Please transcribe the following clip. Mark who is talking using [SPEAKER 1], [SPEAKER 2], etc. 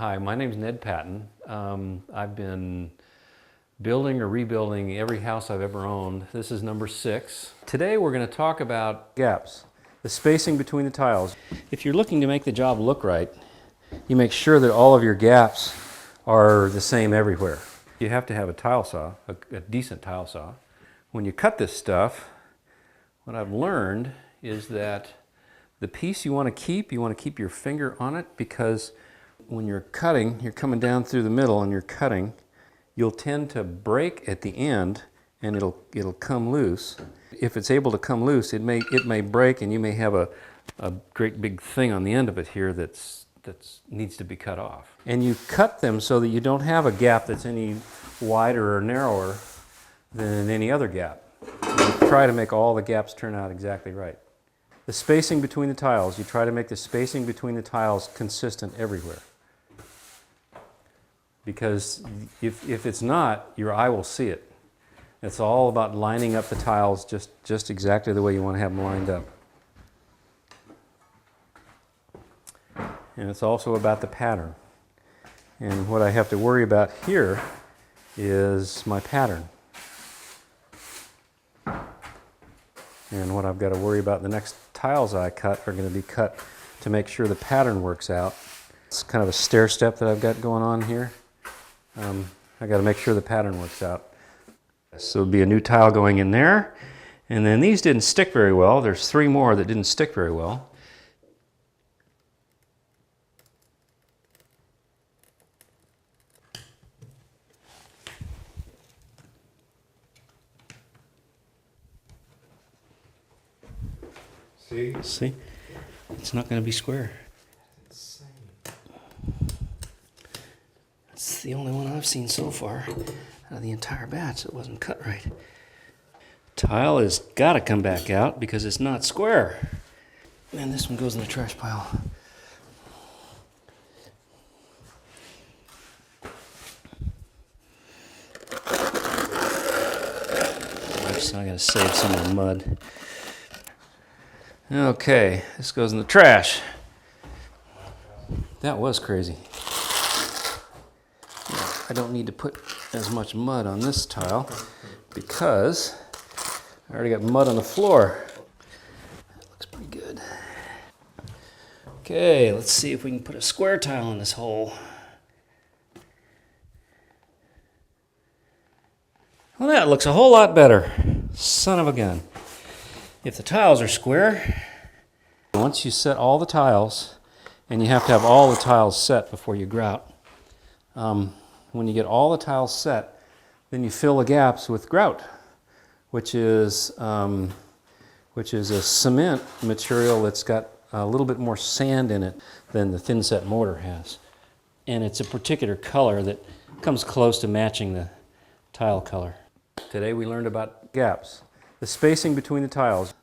[SPEAKER 1] Hi, my name's Ned Patton. I've been building or rebuilding every house I've ever owned. This is number 6. Today we're going to talk about gaps, the spacing between the tiles. If you're looking to make the job look right, you make sure that all of your gaps are the same everywhere. You have to have a tile saw, a decent tile saw. When you cut this stuff, what I've learned is that the piece you want to keep your finger on it, because when you're cutting, you're coming down through the middle and you're cutting, you'll tend to break at the end and it'll come loose. If it's able to come loose, it may break, and you may have a great big thing on the end of it here that needs to be cut off. And you cut them so that you don't have a gap that's any wider or narrower than any other gap. You try to make all the gaps turn out exactly right. The spacing between the tiles, you try to make the spacing between the tiles consistent everywhere. Because if it's not, your eye will see it. It's all about lining up the tiles just exactly the way you want to have them lined up. And it's also about the pattern. And what I have to worry about here is my pattern. And what I've got to worry about, the next tiles I cut are going to be cut to make sure the pattern works out. It's kind of a stair step that I've got going on here. I got to make sure the pattern works out. So it'll be a new tile going in there. And then these didn't stick very well. There's 3 more that didn't stick very well. See? It's not going to be square. It's the only one I've seen so far out of the entire batch that wasn't cut right. Tile has got to come back out because it's not square. And this one goes in the trash pile. Oops, I got to save some of the mud. Okay, this goes in the trash. That was crazy. I don't need to put as much mud on this tile because I already got mud on the floor. That looks pretty good. Okay, let's see if we can put a square tile in this hole. Well, that looks a whole lot better. Son of a gun. If the tiles are square, once you set all the tiles, and you have to have all the tiles set before you grout, when you get all the tiles set, then you fill the gaps with grout, which is a cement material that's got a little bit more sand in it than the thin set mortar has. And it's a particular color that comes close to matching the tile color. Today we learned about gaps, the spacing between the tiles.